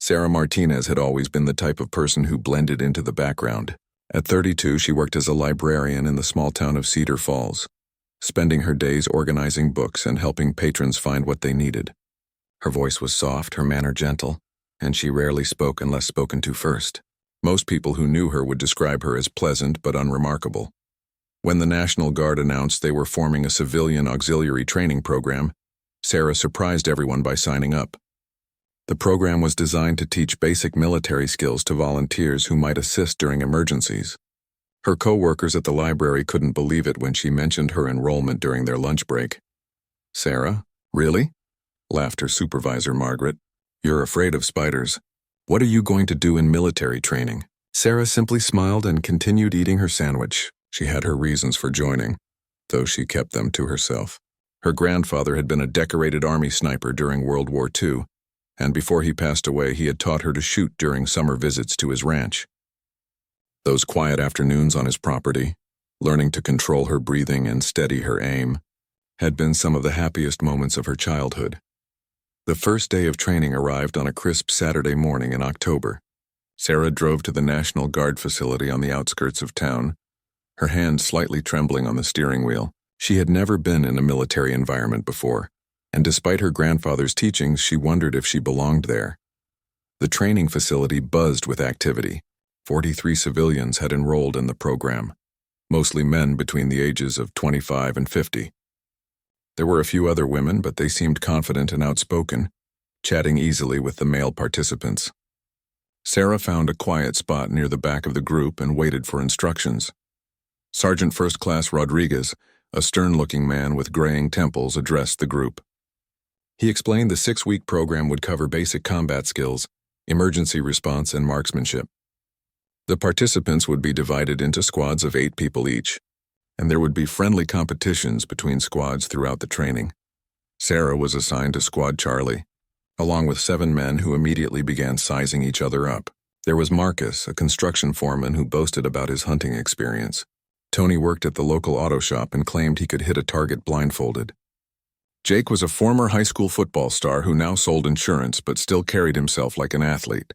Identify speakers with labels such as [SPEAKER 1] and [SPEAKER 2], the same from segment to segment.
[SPEAKER 1] Sarah Martinez had always been the type of person who blended into the background. At 32, she worked as a librarian in the small town of Cedar Falls, spending her days organizing books and helping patrons find what they needed. Her voice was soft, her manner gentle, and she rarely spoke unless spoken to first. Most people who knew her would describe her as pleasant but unremarkable. When the National Guard announced they were forming a civilian auxiliary training program, Sarah surprised everyone by signing up. The program was designed to teach basic military skills to volunteers who might assist during emergencies. Her co-workers at the library couldn't believe it when she mentioned her enrollment during their lunch break. "Sarah, really?" laughed her supervisor, Margaret. "You're afraid of spiders. What are you going to do in military training?" Sarah simply smiled and continued eating her sandwich. She had her reasons for joining, though she kept them to herself. Her grandfather had been a decorated Army sniper during World War II, and before he passed away, he had taught her to shoot during summer visits to his ranch. Those quiet afternoons on his property, learning to control her breathing and steady her aim, had been some of the happiest moments of her childhood. The first day of training arrived on a crisp Saturday morning in October. Sarah drove to the National Guard facility on the outskirts of town, her hand slightly trembling on the steering wheel. She had never been in a military environment before, and despite her grandfather's teachings, she wondered if she belonged there. The training facility buzzed with activity. 43 civilians had enrolled in the program, mostly men between the ages of 25 and 50. There were a few other women, but they seemed confident and outspoken, chatting easily with the male participants. Sarah found a quiet spot near the back of the group and waited for instructions. Sergeant First Class Rodriguez, a stern-looking man with graying temples, addressed the group. He explained the 6-week program would cover basic combat skills, emergency response, and marksmanship. The participants would be divided into squads of 8 people each, and there would be friendly competitions between squads throughout the training. Sarah was assigned to Squad Charlie, along with 7 men who immediately began sizing each other up. There was Marcus, a construction foreman who boasted about his hunting experience. Tony worked at the local auto shop and claimed he could hit a target blindfolded. Jake was a former high school football star who now sold insurance but still carried himself like an athlete.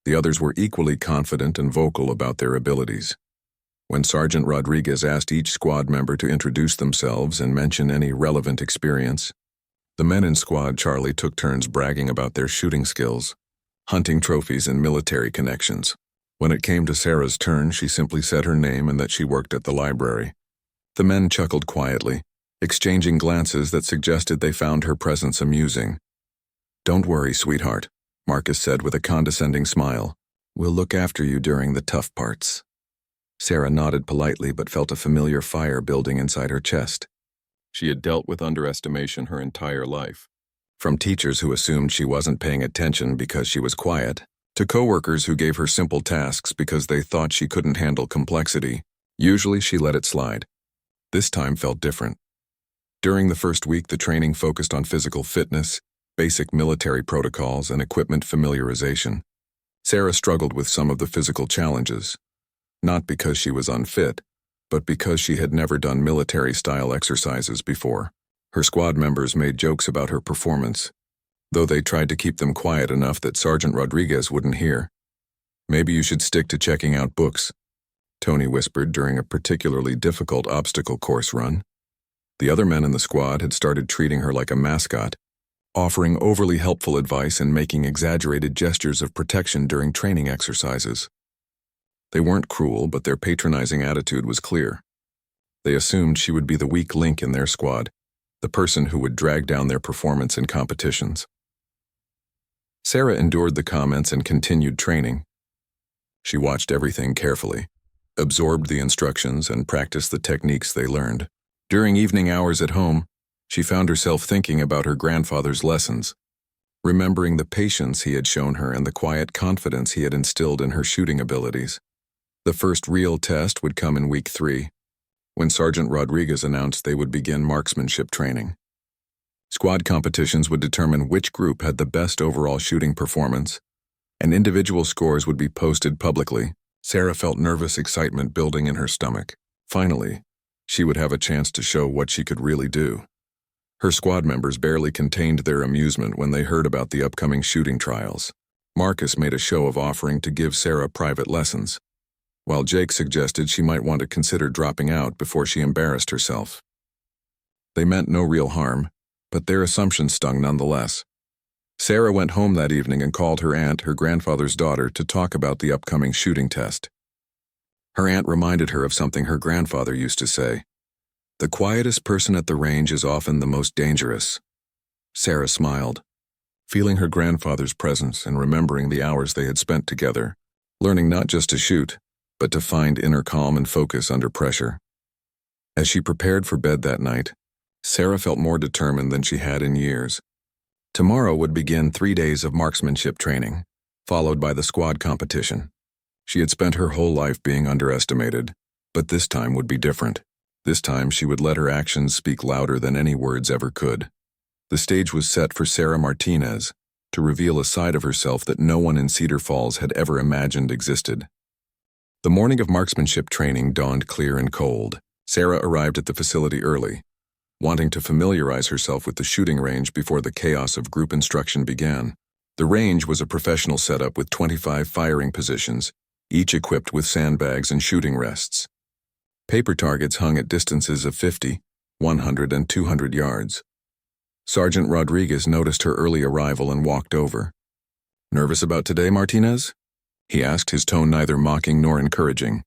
[SPEAKER 1] The others were equally confident and vocal about their abilities. When Sergeant Rodriguez asked each squad member to introduce themselves and mention any relevant experience, the men in Squad Charlie took turns bragging about their shooting skills, hunting trophies, and military connections. When it came to Sarah's turn, she simply said her name and that she worked at the library. The men chuckled quietly, exchanging glances that suggested they found her presence amusing. "Don't worry, sweetheart," Marcus said with a condescending smile. "We'll look after you during the tough parts." Sarah nodded politely but felt a familiar fire building inside her chest. She had dealt with underestimation her entire life, from teachers who assumed she wasn't paying attention because she was quiet, to coworkers who gave her simple tasks because they thought she couldn't handle complexity. Usually she let it slide. This time felt different. During the first week, the training focused on physical fitness, basic military protocols, and equipment familiarization. Sarah struggled with some of the physical challenges, not because she was unfit, but because she had never done military-style exercises before. Her squad members made jokes about her performance, though they tried to keep them quiet enough that Sergeant Rodriguez wouldn't hear. "Maybe you should stick to checking out books," Tony whispered during a particularly difficult obstacle course run. The other men in the squad had started treating her like a mascot, offering overly helpful advice and making exaggerated gestures of protection during training exercises. They weren't cruel, but their patronizing attitude was clear. They assumed she would be the weak link in their squad, the person who would drag down their performance in competitions. Sarah endured the comments and continued training. She watched everything carefully, absorbed the instructions, and practiced the techniques they learned. During evening hours at home, she found herself thinking about her grandfather's lessons, remembering the patience he had shown her and the quiet confidence he had instilled in her shooting abilities. The first real test would come in week 3, when Sergeant Rodriguez announced they would begin marksmanship training. Squad competitions would determine which group had the best overall shooting performance, and individual scores would be posted publicly. Sarah felt nervous excitement building in her stomach. Finally, she would have a chance to show what she could really do. Her squad members barely contained their amusement when they heard about the upcoming shooting trials. Marcus made a show of offering to give Sarah private lessons, while Jake suggested she might want to consider dropping out before she embarrassed herself. They meant no real harm, but their assumptions stung nonetheless. Sarah went home that evening and called her aunt, her grandfather's daughter, to talk about the upcoming shooting test. Her aunt reminded her of something her grandfather used to say: "The quietest person at the range is often the most dangerous." Sarah smiled, feeling her grandfather's presence and remembering the hours they had spent together, learning not just to shoot, but to find inner calm and focus under pressure. As she prepared for bed that night, Sarah felt more determined than she had in years. Tomorrow would begin 3 days of marksmanship training, followed by the squad competition. She had spent her whole life being underestimated, but this time would be different. This time she would let her actions speak louder than any words ever could. The stage was set for Sarah Martinez to reveal a side of herself that no one in Cedar Falls had ever imagined existed. The morning of marksmanship training dawned clear and cold. Sarah arrived at the facility early, wanting to familiarize herself with the shooting range before the chaos of group instruction began. The range was a professional setup with 25 firing positions, each equipped with sandbags and shooting rests. Paper targets hung at distances of 50, 100, and 200 yards. Sergeant Rodriguez noticed her early arrival and walked over. "Nervous about today, Martinez?" he asked, his tone neither mocking nor encouraging.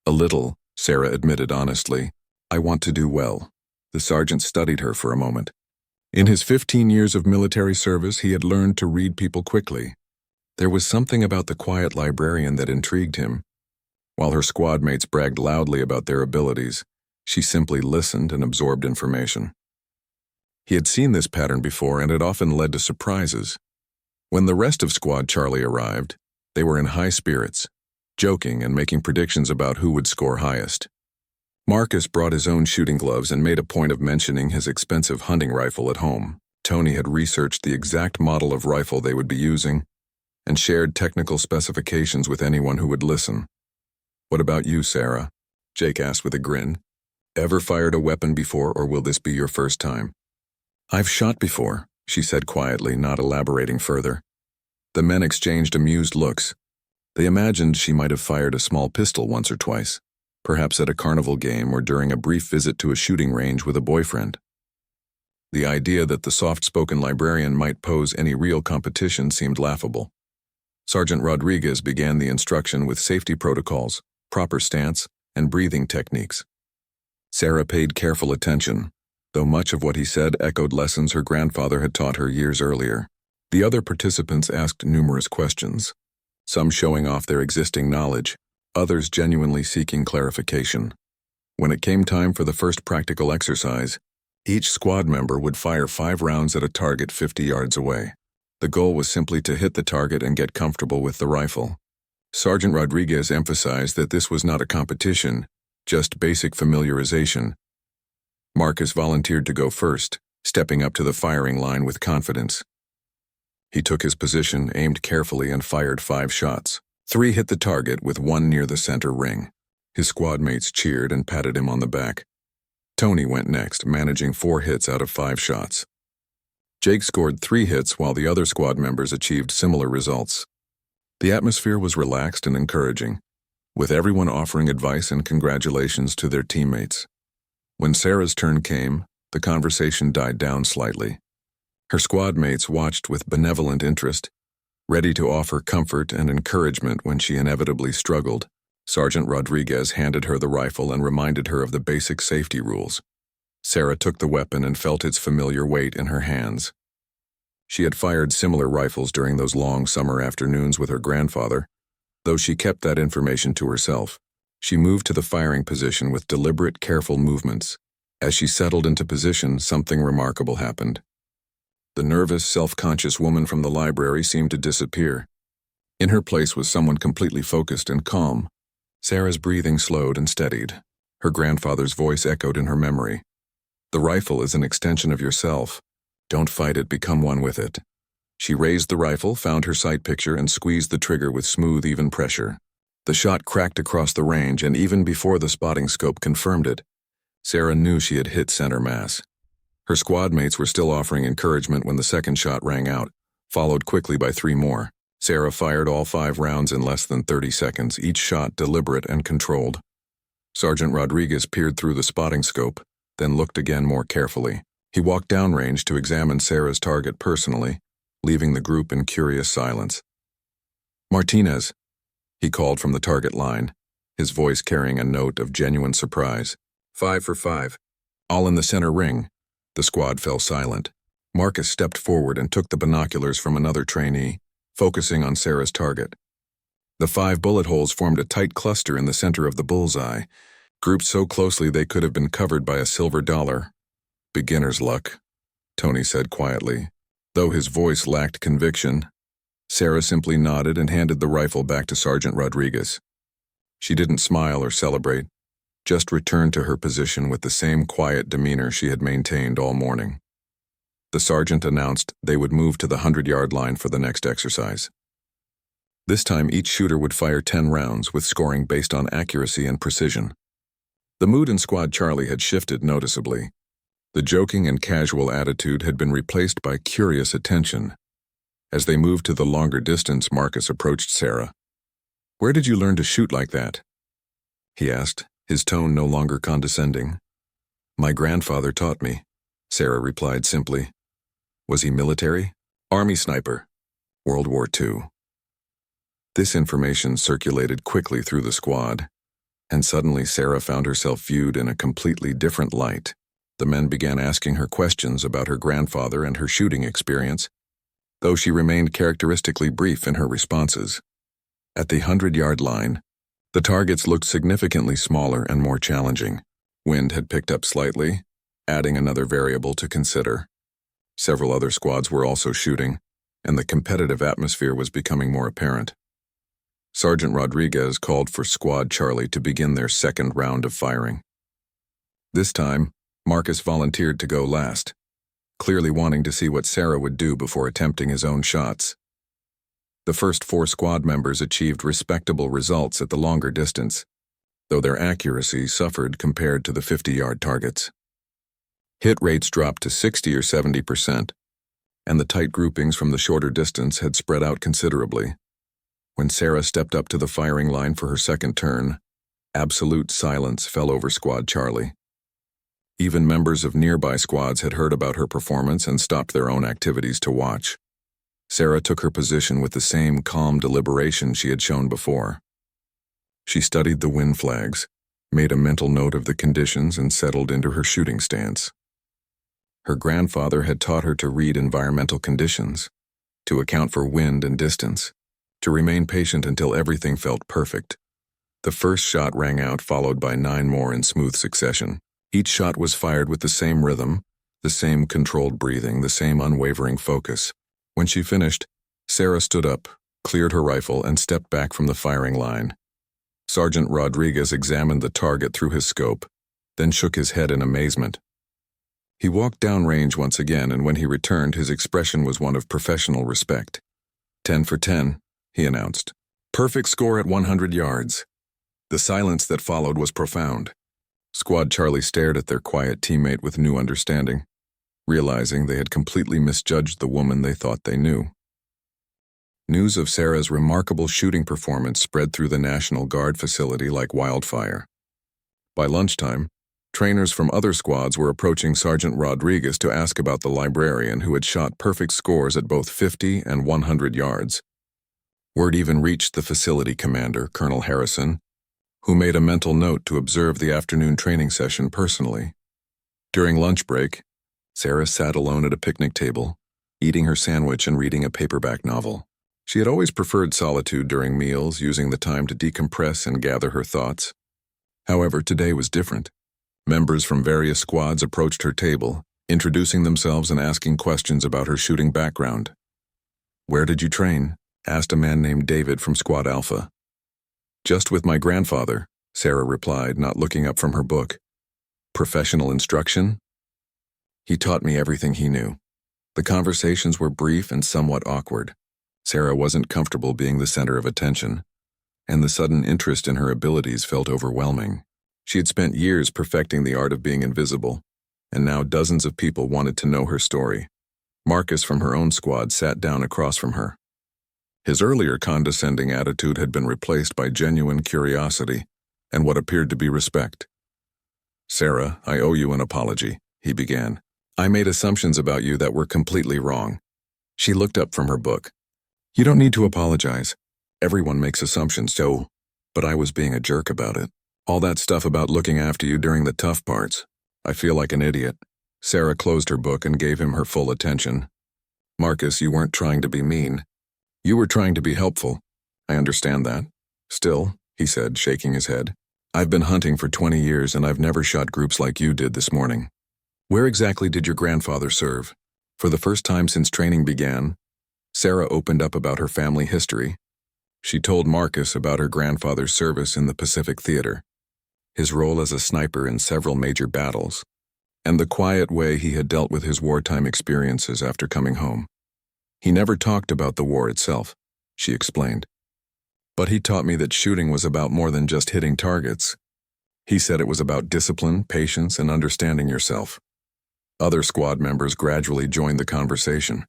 [SPEAKER 1] "A little," Sarah admitted honestly. "I want to do well." The sergeant studied her for a moment. In his 15 years of military service, he had learned to read people quickly. There was something about the quiet librarian that intrigued him. While her squad mates bragged loudly about their abilities, she simply listened and absorbed information. He had seen this pattern before, and it often led to surprises. When the rest of Squad Charlie arrived, they were in high spirits, joking and making predictions about who would score highest. Marcus brought his own shooting gloves and made a point of mentioning his expensive hunting rifle at home. Tony had researched the exact model of rifle they would be using and shared technical specifications with anyone who would listen. "What about you, Sarah?" Jake asked with a grin. "Ever fired a weapon before, or will this be your first time?" "I've shot before," she said quietly, not elaborating further. The men exchanged amused looks. They imagined she might have fired a small pistol once or twice, perhaps at a carnival game or during a brief visit to a shooting range with a boyfriend. The idea that the soft-spoken librarian might pose any real competition seemed laughable. Sergeant Rodriguez began the instruction with safety protocols, proper stance, and breathing techniques. Sarah paid careful attention, though much of what he said echoed lessons her grandfather had taught her years earlier. The other participants asked numerous questions, some showing off their existing knowledge, others genuinely seeking clarification. When it came time for the first practical exercise, each squad member would fire 5 rounds at a target 50 yards away. The goal was simply to hit the target and get comfortable with the rifle. Sergeant Rodriguez emphasized that this was not a competition, just basic familiarization. Marcus volunteered to go first, stepping up to the firing line with confidence. He took his position, aimed carefully, and fired 5 shots. 3 hit the target, with 1 near the center ring. His squad mates cheered and patted him on the back. Tony went next, managing 4 hits out of 5 shots. Jake scored 3 hits while the other squad members achieved similar results. The atmosphere was relaxed and encouraging, with everyone offering advice and congratulations to their teammates. When Sarah's turn came, the conversation died down slightly. Her squad mates watched with benevolent interest, ready to offer comfort and encouragement when she inevitably struggled. Sergeant Rodriguez handed her the rifle and reminded her of the basic safety rules. Sarah took the weapon and felt its familiar weight in her hands. She had fired similar rifles during those long summer afternoons with her grandfather, though she kept that information to herself. She moved to the firing position with deliberate, careful movements. As she settled into position, something remarkable happened. The nervous, self-conscious woman from the library seemed to disappear. In her place was someone completely focused and calm. Sarah's breathing slowed and steadied. Her grandfather's voice echoed in her memory. "The rifle is an extension of yourself. Don't fight it, become one with it." She raised the rifle, found her sight picture, and squeezed the trigger with smooth, even pressure. The shot cracked across the range, and even before the spotting scope confirmed it, Sarah knew she had hit center mass. Her squad mates were still offering encouragement when the second shot rang out, followed quickly by 3 more. Sarah fired all 5 rounds in less than 30 seconds, each shot deliberate and controlled. Sergeant Rodriguez peered through the spotting scope, then looked again more carefully. He walked downrange to examine Sarah's target personally, leaving the group in curious silence. "Martinez," he called from the target line, his voice carrying a note of genuine surprise. 5 for 5. All in the center ring. The squad fell silent. Marcus stepped forward and took the binoculars from another trainee, focusing on Sarah's target. The 5 bullet holes formed a tight cluster in the center of the bullseye, grouped so closely they could have been covered by a silver dollar. "Beginner's luck," Tony said quietly. Though his voice lacked conviction, Sarah simply nodded and handed the rifle back to Sergeant Rodriguez. She didn't smile or celebrate, just returned to her position with the same quiet demeanor she had maintained all morning. The sergeant announced they would move to the 100-yard line for the next exercise. This time each shooter would fire 10 rounds, with scoring based on accuracy and precision. The mood in Squad Charlie had shifted noticeably. The joking and casual attitude had been replaced by curious attention. As they moved to the longer distance, Marcus approached Sarah. "Where did you learn to shoot like that?" he asked, his tone no longer condescending. "My grandfather taught me," Sarah replied simply. "Was he military?" "Army sniper. World War II." This information circulated quickly through the squad, and suddenly Sarah found herself viewed in a completely different light. The men began asking her questions about her grandfather and her shooting experience, though she remained characteristically brief in her responses. At the 100-yard line, the targets looked significantly smaller and more challenging. Wind had picked up slightly, adding another variable to consider. Several other squads were also shooting, and the competitive atmosphere was becoming more apparent. Sergeant Rodriguez called for Squad Charlie to begin their second round of firing. This time, Marcus volunteered to go last, clearly wanting to see what Sarah would do before attempting his own shots. The first 4 squad members achieved respectable results at the longer distance, though their accuracy suffered compared to the 50-yard targets. Hit rates dropped to 60 or 70%, and the tight groupings from the shorter distance had spread out considerably. When Sarah stepped up to the firing line for her second turn, absolute silence fell over Squad Charlie. Even members of nearby squads had heard about her performance and stopped their own activities to watch. Sarah took her position with the same calm deliberation she had shown before. She studied the wind flags, made a mental note of the conditions, and settled into her shooting stance. Her grandfather had taught her to read environmental conditions, to account for wind and distance, to remain patient until everything felt perfect. The first shot rang out, followed by 9 more in smooth succession. Each shot was fired with the same rhythm, the same controlled breathing, the same unwavering focus. When she finished, Sarah stood up, cleared her rifle, and stepped back from the firing line. Sergeant Rodriguez examined the target through his scope, then shook his head in amazement. He walked downrange once again, and when he returned, his expression was one of professional respect. 10 for 10, he announced. Perfect score at 100 yards. The silence that followed was profound. Squad Charlie stared at their quiet teammate with new understanding, realizing they had completely misjudged the woman they thought they knew. News of Sarah's remarkable shooting performance spread through the National Guard facility like wildfire. By lunchtime, trainers from other squads were approaching Sergeant Rodriguez to ask about the librarian who had shot perfect scores at both 50 and 100 yards. Word even reached the facility commander, Colonel Harrison, who made a mental note to observe the afternoon training session personally. During lunch break, Sarah sat alone at a picnic table, eating her sandwich and reading a paperback novel. She had always preferred solitude during meals, using the time to decompress and gather her thoughts. However, today was different. Members from various squads approached her table, introducing themselves and asking questions about her shooting background. "Where did you train?" asked a man named David from Squad Alpha. "Just with my grandfather," Sarah replied, not looking up from her book. "Professional instruction?" "He taught me everything he knew." The conversations were brief and somewhat awkward. Sarah wasn't comfortable being the center of attention, and the sudden interest in her abilities felt overwhelming. She had spent years perfecting the art of being invisible, and now dozens of people wanted to know her story. Marcus from her own squad sat down across from her. His earlier condescending attitude had been replaced by genuine curiosity and what appeared to be respect. "Sarah, I owe you an apology," he began. "I made assumptions about you that were completely wrong." She looked up from her book. "You don't need to apologize. Everyone makes assumptions, so, but I was being a jerk about it. All that stuff about looking after you during the tough parts. I feel like an idiot." Sarah closed her book and gave him her full attention. "Marcus, you weren't trying to be mean. You were trying to be helpful. I understand that. Still," he said, shaking his head, "I've been hunting for 20 years and I've never shot groups like you did this morning. Where exactly did your grandfather serve?" For the first time since training began, Sarah opened up about her family history. She told Marcus about her grandfather's service in the Pacific Theater, his role as a sniper in several major battles, and the quiet way he had dealt with his wartime experiences after coming home. "He never talked about the war itself," she explained. "But he taught me that shooting was about more than just hitting targets. He said it was about discipline, patience, and understanding yourself." Other squad members gradually joined the conversation.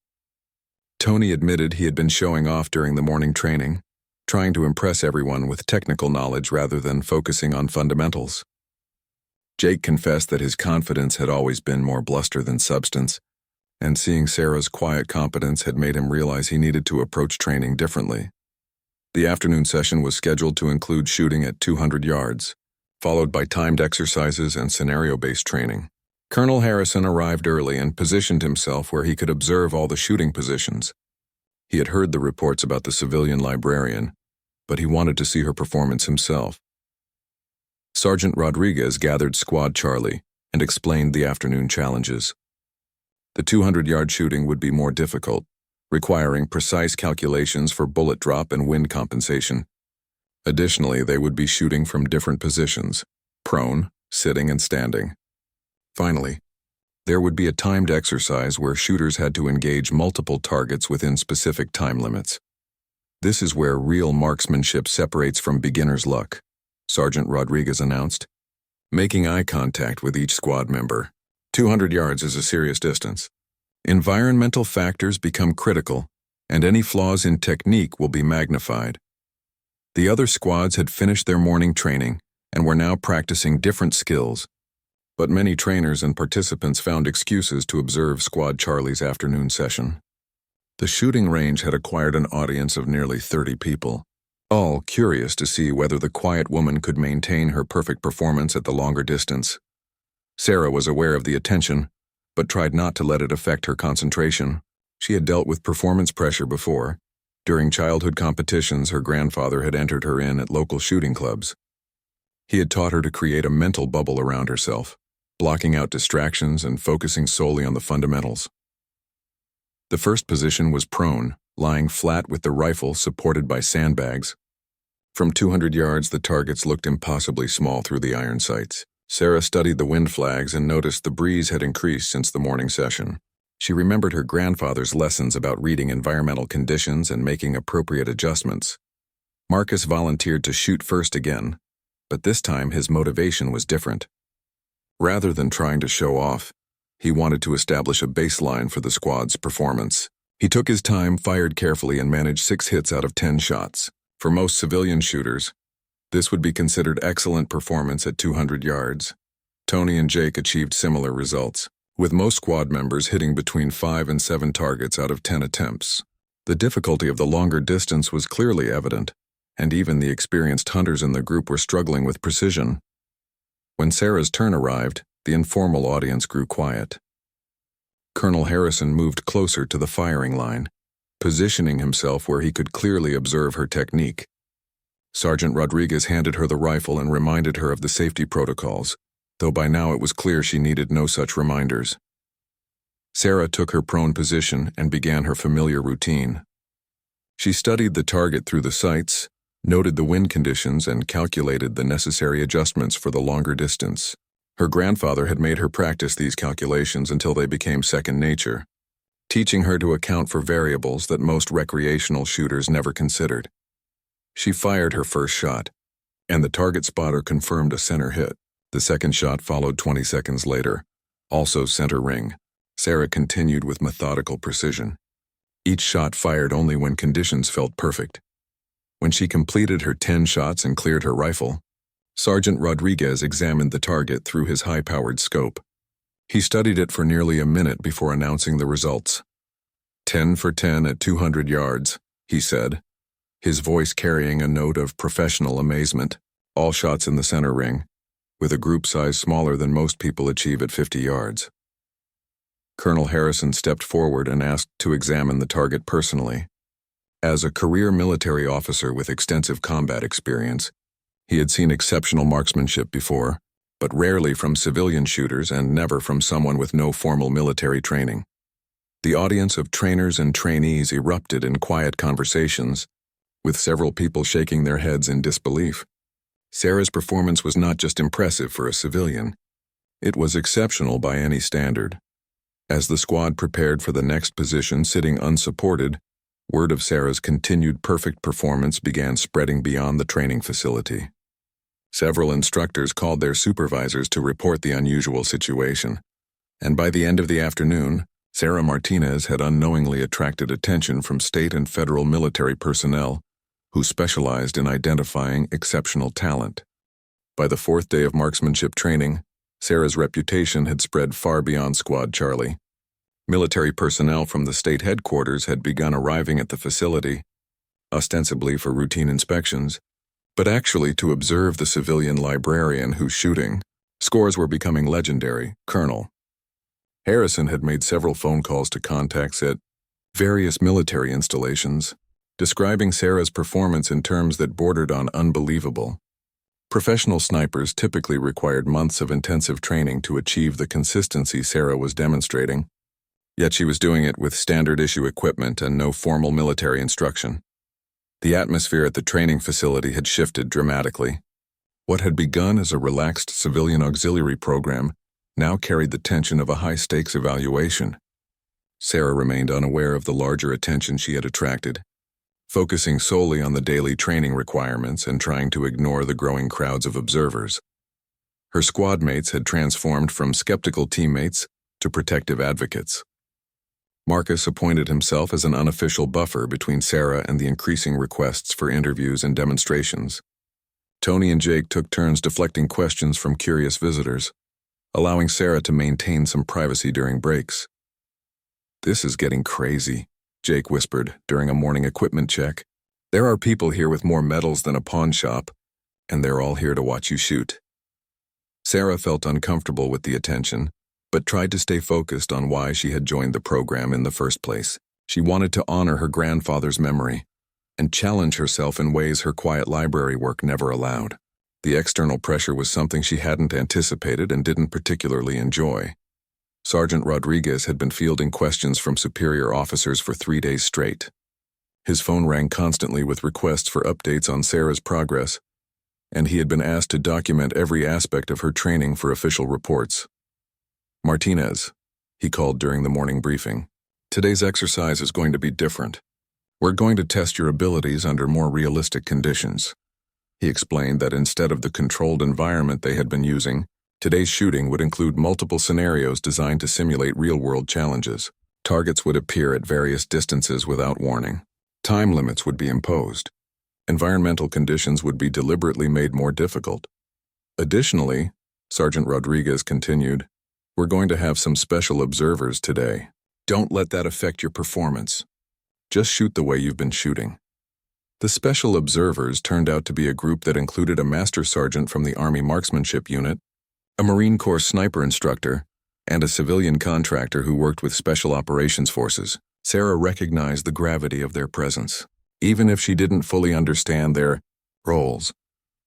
[SPEAKER 1] Tony admitted he had been showing off during the morning training, trying to impress everyone with technical knowledge rather than focusing on fundamentals. Jake confessed that his confidence had always been more bluster than substance, and seeing Sarah's quiet competence had made him realize he needed to approach training differently. The afternoon session was scheduled to include shooting at 200 yards, followed by timed exercises and scenario-based training. Colonel Harrison arrived early and positioned himself where he could observe all the shooting positions. He had heard the reports about the civilian librarian, but he wanted to see her performance himself. Sergeant Rodriguez gathered Squad Charlie and explained the afternoon challenges. The 200-yard shooting would be more difficult, requiring precise calculations for bullet drop and wind compensation. Additionally, they would be shooting from different positions: prone, sitting, and standing. Finally, there would be a timed exercise where shooters had to engage multiple targets within specific time limits. "This is where real marksmanship separates from beginner's luck," Sergeant Rodriguez announced, making eye contact with each squad member. 200 yards is a serious distance. Environmental factors become critical, and any flaws in technique will be magnified. The other squads had finished their morning training and were now practicing different skills, but many trainers and participants found excuses to observe Squad Charlie's afternoon session. The shooting range had acquired an audience of nearly 30 people, all curious to see whether the quiet woman could maintain her perfect performance at the longer distance. Sarah was aware of the attention, but tried not to let it affect her concentration. She had dealt with performance pressure before. During childhood competitions, her grandfather had entered her in at local shooting clubs. He had taught her to create a mental bubble around herself, blocking out distractions and focusing solely on the fundamentals. The first position was prone, lying flat with the rifle supported by sandbags. From 200 yards, the targets looked impossibly small through the iron sights. Sarah studied the wind flags and noticed the breeze had increased since the morning session. She remembered her grandfather's lessons about reading environmental conditions and making appropriate adjustments. Marcus volunteered to shoot first again, but this time his motivation was different. Rather than trying to show off, he wanted to establish a baseline for the squad's performance. He took his time, fired carefully, and managed 6 hits out of 10 shots. For most civilian shooters, this would be considered excellent performance at 200 yards. Tony and Jake achieved similar results, with most squad members hitting between 5 and 7 targets out of 10 attempts. The difficulty of the longer distance was clearly evident, and even the experienced hunters in the group were struggling with precision. When Sarah's turn arrived, the informal audience grew quiet. Colonel Harrison moved closer to the firing line, positioning himself where he could clearly observe her technique. Sergeant Rodriguez handed her the rifle and reminded her of the safety protocols, though by now it was clear she needed no such reminders. Sarah took her prone position and began her familiar routine. She studied the target through the sights, noted the wind conditions, and calculated the necessary adjustments for the longer distance. Her grandfather had made her practice these calculations until they became second nature, teaching her to account for variables that most recreational shooters never considered. She fired her first shot, and the target spotter confirmed a center hit. The second shot followed 20 seconds later, also center ring. Sarah continued with methodical precision. each shot fired only when conditions felt perfect. When she completed her 10 shots and cleared her rifle, Sergeant Rodriguez examined the target through his high-powered scope. He studied it for nearly a minute before announcing the results. 10 for 10 at 200 yards, he said, his voice carrying a note of professional amazement. All shots in the center ring, with a group size smaller than most people achieve at 50 yards. Colonel Harrison stepped forward and asked to examine the target personally. As a career military officer with extensive combat experience, he had seen exceptional marksmanship before, but rarely from civilian shooters and never from someone with no formal military training. The audience of trainers and trainees erupted in quiet conversations, with several people shaking their heads in disbelief. Sarah's performance was not just impressive for a civilian, it was exceptional by any standard. As the squad prepared for the next position sitting unsupported, word of Sarah's continued perfect performance began spreading beyond the training facility. Several instructors called their supervisors to report the unusual situation, and by the end of the afternoon, Sarah Martinez had unknowingly attracted attention from state and federal military personnel who specialized in identifying exceptional talent. By the 4th day of marksmanship training, Sarah's reputation had spread far beyond Squad Charlie. Military personnel from the state headquarters had begun arriving at the facility, ostensibly for routine inspections, but actually to observe the civilian librarian whose shooting scores were becoming legendary, Colonel. Harrison had made several phone calls to contacts at various military installations, describing Sarah's performance in terms that bordered on unbelievable. Professional snipers typically required months of intensive training to achieve the consistency Sarah was demonstrating, yet she was doing it with standard-issue equipment and no formal military instruction. The atmosphere at the training facility had shifted dramatically. What had begun as a relaxed civilian auxiliary program now carried the tension of a high-stakes evaluation. Sarah remained unaware of the larger attention she had attracted, focusing solely on the daily training requirements and trying to ignore the growing crowds of observers. Her squad mates had transformed from skeptical teammates to protective advocates. Marcus appointed himself as an unofficial buffer between Sarah and the increasing requests for interviews and demonstrations. Tony and Jake took turns deflecting questions from curious visitors, allowing Sarah to maintain some privacy during breaks. "This is getting crazy," Jake whispered during a morning equipment check. "There are people here with more medals than a pawn shop, and they're all here to watch you shoot." Sarah felt uncomfortable with the attention, but tried to stay focused on why she had joined the program in the first place. She wanted to honor her grandfather's memory and challenge herself in ways her quiet library work never allowed. The external pressure was something she hadn't anticipated and didn't particularly enjoy. Sergeant Rodriguez had been fielding questions from superior officers for 3 days straight. His phone rang constantly with requests for updates on Sarah's progress, and he had been asked to document every aspect of her training for official reports. "Martinez," he called during the morning briefing, "today's exercise is going to be different. We're going to test your abilities under more realistic conditions." He explained that instead of the controlled environment they had been using, today's shooting would include multiple scenarios designed to simulate real-world challenges. Targets would appear at various distances without warning. Time limits would be imposed. Environmental conditions would be deliberately made more difficult. Additionally, Sergeant Rodriguez continued, "We're going to have some special observers today. Don't let that affect your performance. Just shoot the way you've been shooting." The special observers turned out to be a group that included a master sergeant from the Army Marksmanship Unit, a Marine Corps sniper instructor, and a civilian contractor who worked with Special Operations Forces. Sarah recognized the gravity of their presence, even if she didn't fully understand their roles.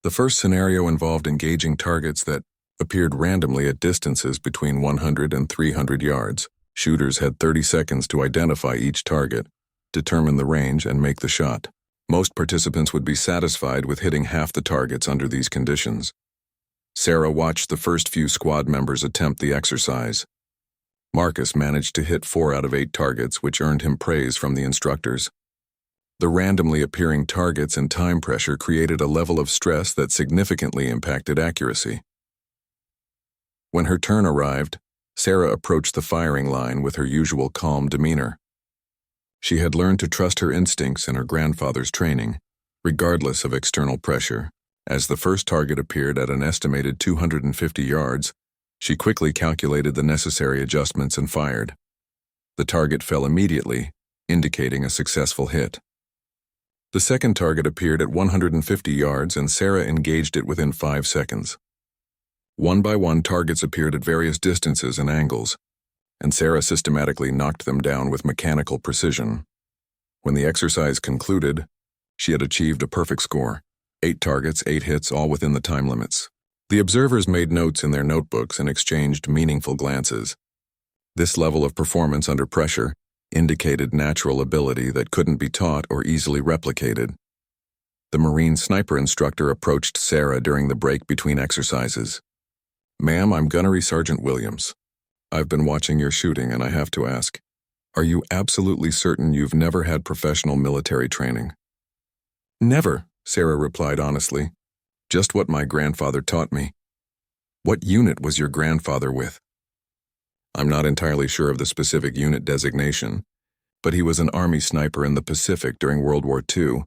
[SPEAKER 1] The first scenario involved engaging targets that appeared randomly at distances between 100 and 300 yards. Shooters had 30 seconds to identify each target, determine the range, and make the shot. Most participants would be satisfied with hitting half the targets under these conditions. Sarah watched the first few squad members attempt the exercise. Marcus managed to hit 4 out of 8 targets, which earned him praise from the instructors. The randomly appearing targets and time pressure created a level of stress that significantly impacted accuracy. When her turn arrived, Sarah approached the firing line with her usual calm demeanor. She had learned to trust her instincts and her grandfather's training, regardless of external pressure. As the first target appeared at an estimated 250 yards, she quickly calculated the necessary adjustments and fired. The target fell immediately, indicating a successful hit. The second target appeared at 150 yards and Sarah engaged it within 5 seconds. One by one, targets appeared at various distances and angles, and Sarah systematically knocked them down with mechanical precision. When the exercise concluded, she had achieved a perfect score. 8 targets, 8 hits, all within the time limits. The observers made notes in their notebooks and exchanged meaningful glances. This level of performance under pressure indicated natural ability that couldn't be taught or easily replicated. The Marine sniper instructor approached Sarah during the break between exercises. "Ma'am, I'm Gunnery Sergeant Williams. I've been watching your shooting and I have to ask, are you absolutely certain you've never had professional military training?" "Never," Sarah replied honestly. "Just what my grandfather taught me." "What unit was your grandfather with?" "I'm not entirely sure of the specific unit designation, but he was an Army sniper in the Pacific during World War II.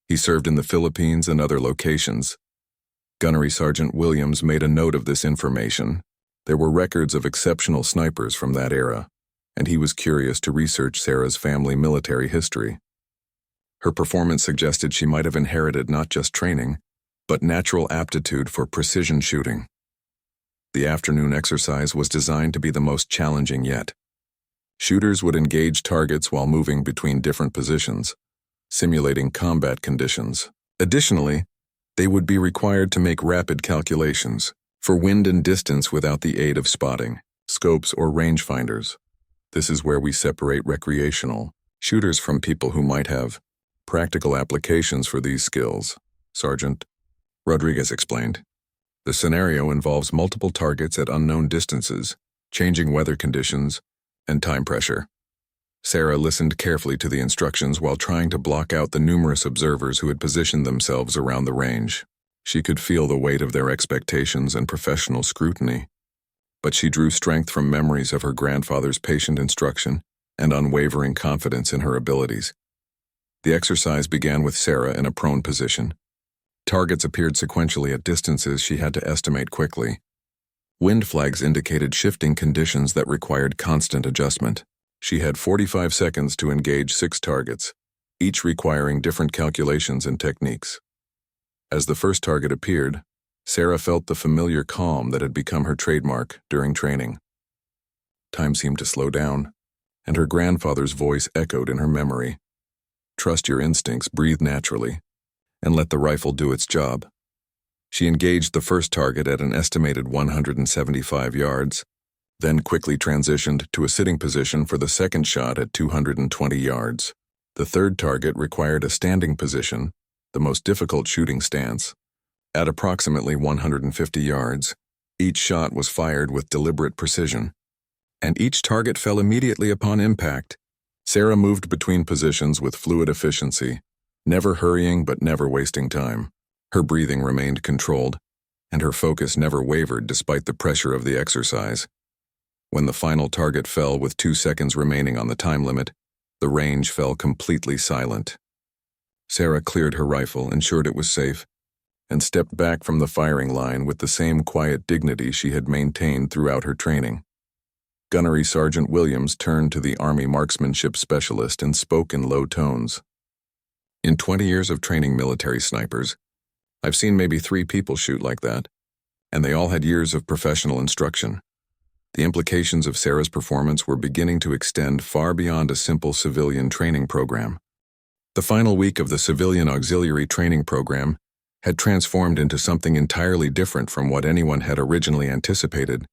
[SPEAKER 1] He served in the Philippines and other locations." Gunnery Sergeant Williams made a note of this information. There were records of exceptional snipers from that era, and he was curious to research Sarah's family military history. Her performance suggested she might have inherited not just training, but natural aptitude for precision shooting. The afternoon exercise was designed to be the most challenging yet. Shooters would engage targets while moving between different positions, simulating combat conditions. Additionally, they would be required to make rapid calculations for wind and distance without the aid of spotting, scopes, or rangefinders. This is where we separate recreational shooters from people who might have practical applications for these skills, Sergeant Rodriguez explained. The scenario involves multiple targets at unknown distances, changing weather conditions, and time pressure. Sarah listened carefully to the instructions while trying to block out the numerous observers who had positioned themselves around the range. She could feel the weight of their expectations and professional scrutiny, but she drew strength from memories of her grandfather's patient instruction and unwavering confidence in her abilities. The exercise began with Sarah in a prone position. Targets appeared sequentially at distances she had to estimate quickly. Wind flags indicated shifting conditions that required constant adjustment. She had 45 seconds to engage 6 targets, each requiring different calculations and techniques. As the first target appeared, Sarah felt the familiar calm that had become her trademark during training. Time seemed to slow down, and her grandfather's voice echoed in her memory. "Trust your instincts, breathe naturally, and let the rifle do its job." She engaged the first target at an estimated 175 yards, then quickly transitioned to a sitting position for the second shot at 220 yards. The third target required a standing position, the most difficult shooting stance. At approximately 150 yards, each shot was fired with deliberate precision, and each target fell immediately upon impact. Sarah moved between positions with fluid efficiency, never hurrying but never wasting time. Her breathing remained controlled, and her focus never wavered despite the pressure of the exercise. When the final target fell with 2 seconds remaining on the time limit, the range fell completely silent. Sarah cleared her rifle, ensured it was safe, and stepped back from the firing line with the same quiet dignity she had maintained throughout her training. Gunnery Sergeant Williams turned to the Army marksmanship specialist and spoke in low tones. "In 20 years of training military snipers, I've seen maybe 3 people shoot like that, and they all had years of professional instruction." The implications of Sarah's performance were beginning to extend far beyond a simple civilian training program. The final week of the Civilian Auxiliary Training Program had transformed into something entirely different from what anyone had originally anticipated.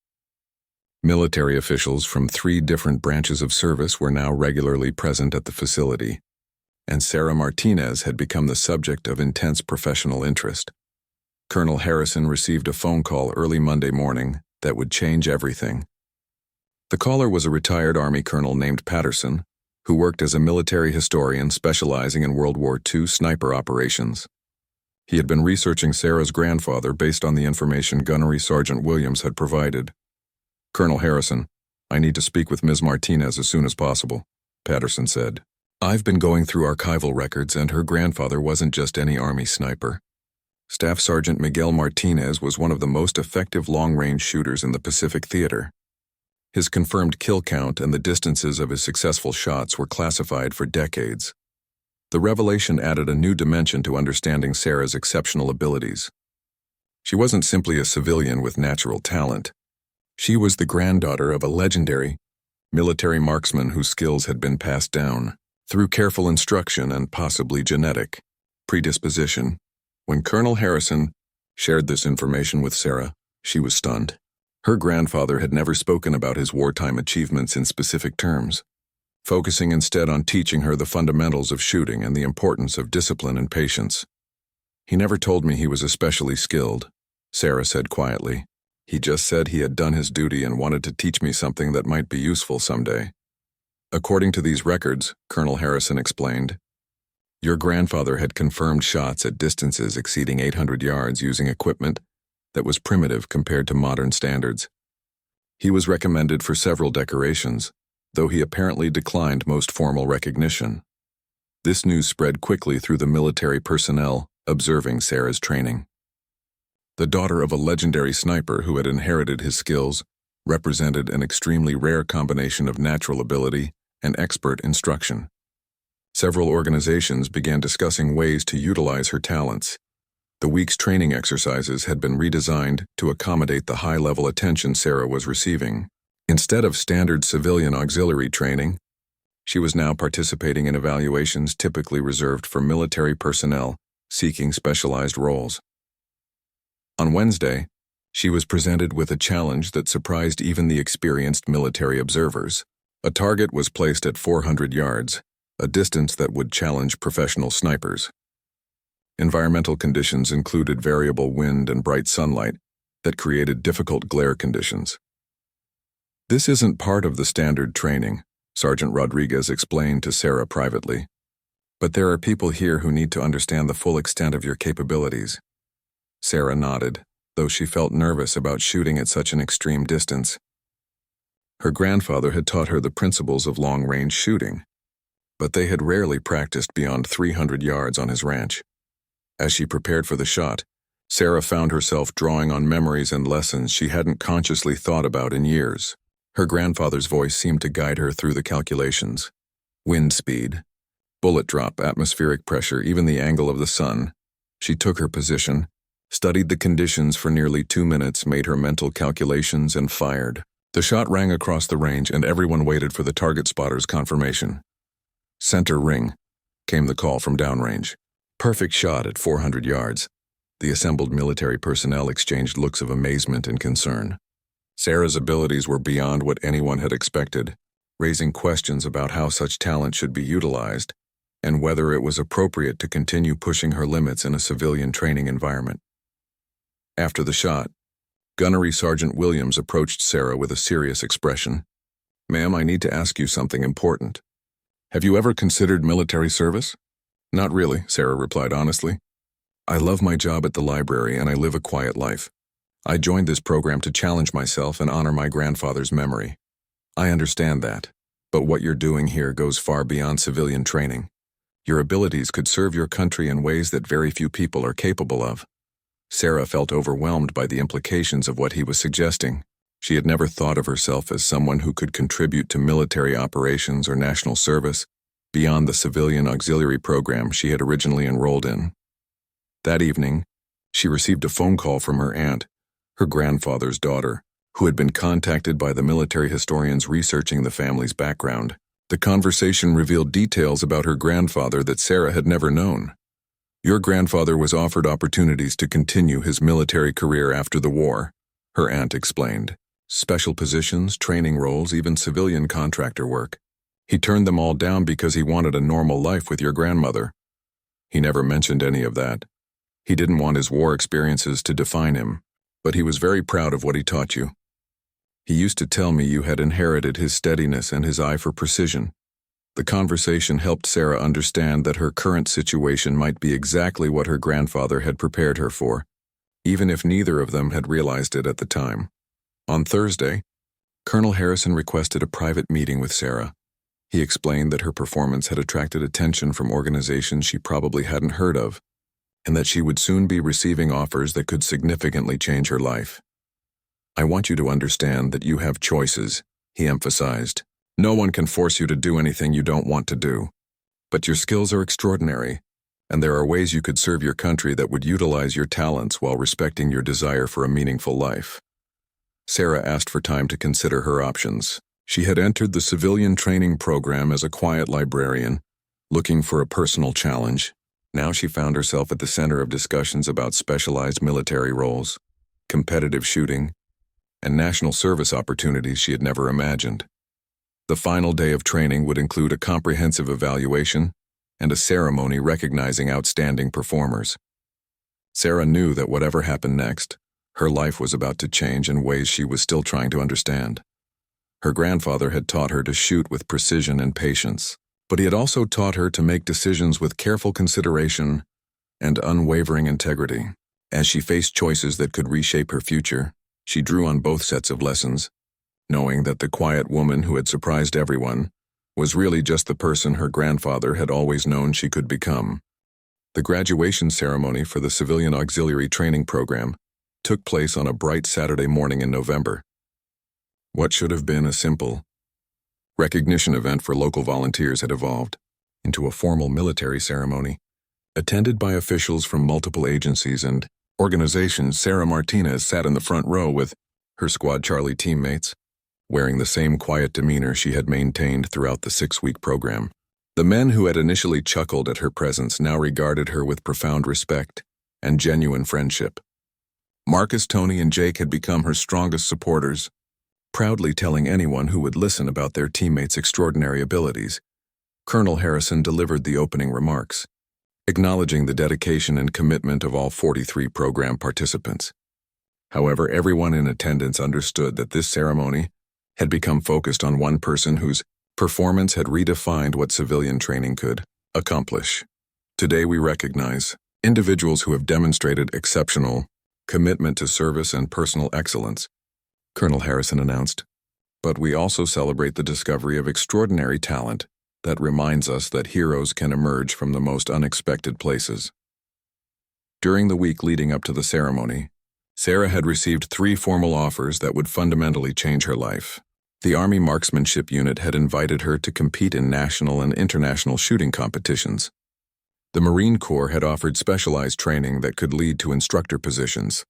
[SPEAKER 1] Military officials from 3 different branches of service were now regularly present at the facility, and Sarah Martinez had become the subject of intense professional interest. Colonel Harrison received a phone call early Monday morning that would change everything. The caller was a retired Army colonel named Patterson, who worked as a military historian specializing in World War II sniper operations. He had been researching Sarah's grandfather based on the information Gunnery Sergeant Williams had provided. "Colonel Harrison, I need to speak with Ms. Martinez as soon as possible," Patterson said. I've been going through archival records, and her grandfather wasn't just any Army sniper. Staff Sergeant Miguel Martinez was one of the most effective long-range shooters in the Pacific Theater. His confirmed kill count and the distances of his successful shots were classified for decades. The revelation added a new dimension to understanding Sarah's exceptional abilities. She wasn't simply a civilian with natural talent. She was the granddaughter of a legendary military marksman whose skills had been passed down through careful instruction and possibly genetic predisposition. When Colonel Harrison shared this information with Sarah, she was stunned. Her grandfather had never spoken about his wartime achievements in specific terms, focusing instead on teaching her the fundamentals of shooting and the importance of discipline and patience. "He never told me he was especially skilled," Sarah said quietly. "He just said he had done his duty and wanted to teach me something that might be useful someday." According to these records, Colonel Harrison explained, "Your grandfather had confirmed shots at distances exceeding 800 yards using equipment that was primitive compared to modern standards. He was recommended for several decorations, though he apparently declined most formal recognition." This news spread quickly through the military personnel observing Sarah's training. The daughter of a legendary sniper who had inherited his skills represented an extremely rare combination of natural ability and expert instruction. Several organizations began discussing ways to utilize her talents. The week's training exercises had been redesigned to accommodate the high-level attention Sarah was receiving. Instead of standard civilian auxiliary training, she was now participating in evaluations typically reserved for military personnel seeking specialized roles. On Wednesday, she was presented with a challenge that surprised even the experienced military observers. A target was placed at 400 yards, a distance that would challenge professional snipers. Environmental conditions included variable wind and bright sunlight that created difficult glare conditions. "This isn't part of the standard training," Sergeant Rodriguez explained to Sarah privately. "But there are people here who need to understand the full extent of your capabilities." Sarah nodded, though she felt nervous about shooting at such an extreme distance. Her grandfather had taught her the principles of long-range shooting, but they had rarely practiced beyond 300 yards on his ranch. As she prepared for the shot, Sarah found herself drawing on memories and lessons she hadn't consciously thought about in years. Her grandfather's voice seemed to guide her through the calculations. Wind speed, bullet drop, atmospheric pressure, even the angle of the sun. She took her position, studied the conditions for nearly 2 minutes, made her mental calculations, and fired. The shot rang across the range, and everyone waited for the target spotter's confirmation. "Center ring," came the call from downrange. "Perfect shot at 400 yards. The assembled military personnel exchanged looks of amazement and concern. Sarah's abilities were beyond what anyone had expected, raising questions about how such talent should be utilized and whether it was appropriate to continue pushing her limits in a civilian training environment. After the shot, Gunnery Sergeant Williams approached Sarah with a serious expression. "Ma'am, I need to ask you something important. Have you ever considered military service?" "Not really," Sarah replied honestly. "I love my job at the library and I live a quiet life. I joined this program to challenge myself and honor my grandfather's memory. I understand that, but what you're doing here goes far beyond civilian training. Your abilities could serve your country in ways that very few people are capable of." Sarah felt overwhelmed by the implications of what he was suggesting. She had never thought of herself as someone who could contribute to military operations or national service beyond the civilian auxiliary program she had originally enrolled in. That evening, she received a phone call from her aunt, her grandfather's daughter, who had been contacted by the military historians researching the family's background. The conversation revealed details about her grandfather that Sarah had never known. "Your grandfather was offered opportunities to continue his military career after the war," her aunt explained. "Special positions, training roles, even civilian contractor work. He turned them all down because he wanted a normal life with your grandmother. He never mentioned any of that. He didn't want his war experiences to define him, but he was very proud of what he taught you. He used to tell me you had inherited his steadiness and his eye for precision." The conversation helped Sarah understand that her current situation might be exactly what her grandfather had prepared her for, even if neither of them had realized it at the time. On Thursday, Colonel Harrison requested a private meeting with Sarah. He explained that her performance had attracted attention from organizations she probably hadn't heard of, and that she would soon be receiving offers that could significantly change her life. "I want you to understand that you have choices," he emphasized. "No one can force you to do anything you don't want to do. But your skills are extraordinary, and there are ways you could serve your country that would utilize your talents while respecting your desire for a meaningful life." Sarah asked for time to consider her options. She had entered the civilian training program as a quiet librarian, looking for a personal challenge. Now she found herself at the center of discussions about specialized military roles, competitive shooting, and national service opportunities she had never imagined. The final day of training would include a comprehensive evaluation and a ceremony recognizing outstanding performers. Sarah knew that whatever happened next, her life was about to change in ways she was still trying to understand. Her grandfather had taught her to shoot with precision and patience, but he had also taught her to make decisions with careful consideration and unwavering integrity. As she faced choices that could reshape her future, she drew on both sets of lessons, knowing that the quiet woman who had surprised everyone was really just the person her grandfather had always known she could become. The graduation ceremony for the Civilian Auxiliary Training Program took place on a bright Saturday morning in November. What should have been a simple recognition event for local volunteers had evolved into a formal military ceremony, attended by officials from multiple agencies and organizations. Sarah Martinez sat in the front row with her Squad Charlie teammates, wearing the same quiet demeanor she had maintained throughout the 6-week program. The men who had initially chuckled at her presence now regarded her with profound respect and genuine friendship. Marcus, Tony, and Jake had become her strongest supporters, proudly telling anyone who would listen about their teammates' extraordinary abilities. Colonel Harrison delivered the opening remarks, acknowledging the dedication and commitment of all 43 program participants. However, everyone in attendance understood that this ceremony had become focused on one person whose performance had redefined what civilian training could accomplish. Today we recognize individuals who have demonstrated exceptional commitment to service and personal excellence, Colonel Harrison announced. But we also celebrate the discovery of extraordinary talent that reminds us that heroes can emerge from the most unexpected places. During the week leading up to the ceremony, Sarah had received 3 formal offers that would fundamentally change her life. The Army Marksmanship Unit had invited her to compete in national and international shooting competitions. The Marine Corps had offered specialized training that could lead to instructor positions.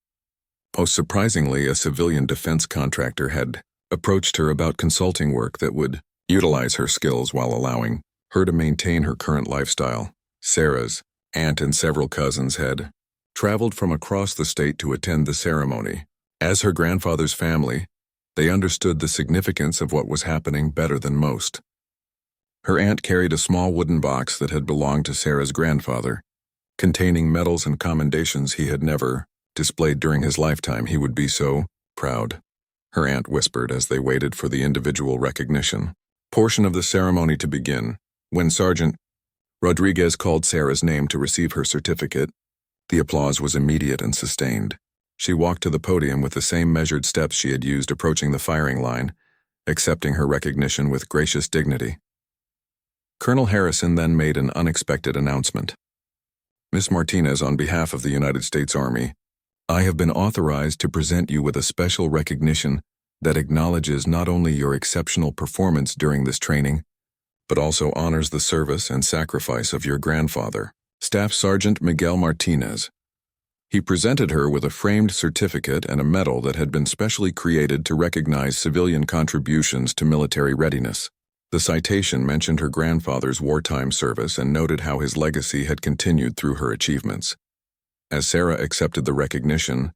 [SPEAKER 1] Most surprisingly, a civilian defense contractor had approached her about consulting work that would utilize her skills while allowing her to maintain her current lifestyle. Sarah's aunt and several cousins had traveled from across the state to attend the ceremony. As her grandfather's family, they understood the significance of what was happening better than most. Her aunt carried a small wooden box that had belonged to Sarah's grandfather, containing medals and commendations he had never displayed during his lifetime. He would be so proud, her aunt whispered as they waited for the individual recognition portion of the ceremony to begin. When Sergeant Rodriguez called Sarah's name to receive her certificate, the applause was immediate and sustained. She walked to the podium with the same measured steps she had used approaching the firing line, accepting her recognition with gracious dignity. Colonel Harrison then made an unexpected announcement. "Miss Martinez, on behalf of the United States Army, I have been authorized to present you with a special recognition that acknowledges not only your exceptional performance during this training, but also honors the service and sacrifice of your grandfather, Staff Sergeant Miguel Martinez." He presented her with a framed certificate and a medal that had been specially created to recognize civilian contributions to military readiness. The citation mentioned her grandfather's wartime service and noted how his legacy had continued through her achievements. As Sarah accepted the recognition,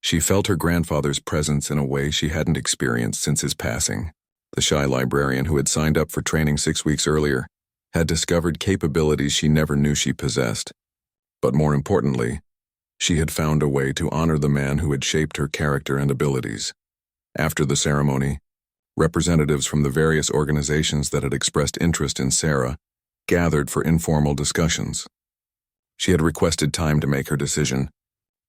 [SPEAKER 1] she felt her grandfather's presence in a way she hadn't experienced since his passing. The shy librarian who had signed up for training 6 weeks earlier had discovered capabilities she never knew she possessed. But more importantly, she had found a way to honor the man who had shaped her character and abilities. After the ceremony, representatives from the various organizations that had expressed interest in Sarah gathered for informal discussions. She had requested time to make her decision,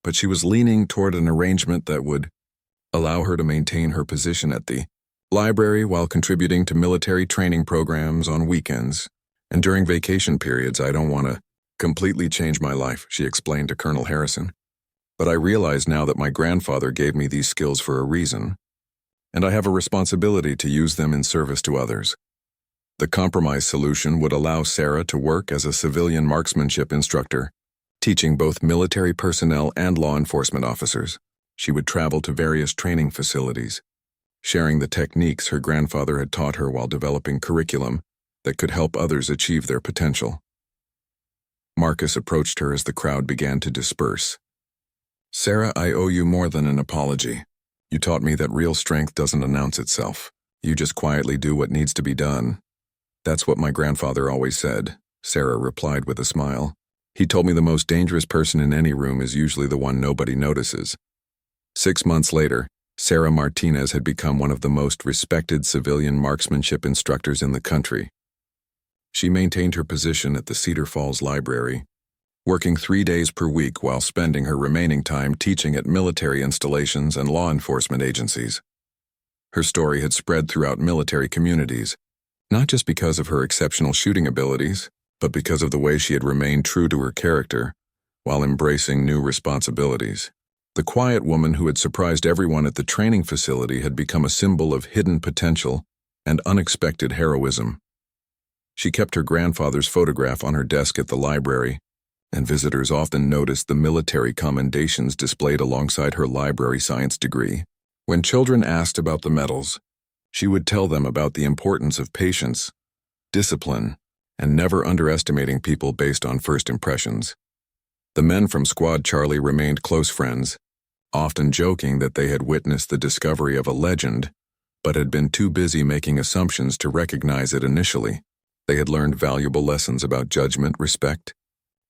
[SPEAKER 1] but she was leaning toward an arrangement that would allow her to maintain her position at the library while contributing to military training programs on weekends, and during vacation periods. I don't want to completely change my life, she explained to Colonel Harrison. But I realize now that my grandfather gave me these skills for a reason, and I have a responsibility to use them in service to others. The compromise solution would allow Sarah to work as a civilian marksmanship instructor, teaching both military personnel and law enforcement officers. She would travel to various training facilities, sharing the techniques her grandfather had taught her while developing curriculum that could help others achieve their potential. Marcus approached her as the crowd began to disperse. "Sarah, I owe you more than an apology. You taught me that real strength doesn't announce itself. You just quietly do what needs to be done." "That's what my grandfather always said," Sarah replied with a smile. "He told me the most dangerous person in any room is usually the one nobody notices." 6 months later, Sarah Martinez had become one of the most respected civilian marksmanship instructors in the country. She maintained her position at the Cedar Falls Library, working 3 days per week while spending her remaining time teaching at military installations and law enforcement agencies. Her story had spread throughout military communities, not just because of her exceptional shooting abilities, but because of the way she had remained true to her character while embracing new responsibilities. The quiet woman who had surprised everyone at the training facility had become a symbol of hidden potential and unexpected heroism. She kept her grandfather's photograph on her desk at the library, and visitors often noticed the military commendations displayed alongside her library science degree. When children asked about the medals, she would tell them about the importance of patience, discipline, and never underestimating people based on first impressions. The men from Squad Charlie remained close friends, often joking that they had witnessed the discovery of a legend, but had been too busy making assumptions to recognize it initially. They had learned valuable lessons about judgment, respect,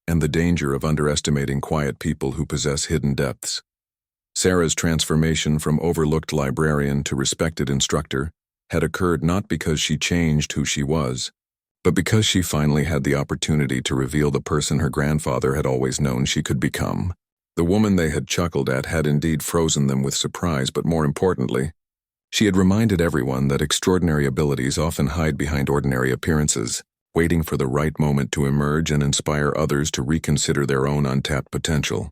[SPEAKER 1] and the danger of underestimating quiet people who possess hidden depths. Sarah's transformation from overlooked librarian to respected instructor had occurred not because she changed who she was, but because she finally had the opportunity to reveal the person her grandfather had always known she could become. The woman they had chuckled at had indeed frozen them with surprise, but more importantly, she had reminded everyone that extraordinary abilities often hide behind ordinary appearances, waiting for the right moment to emerge and inspire others to reconsider their own untapped potential.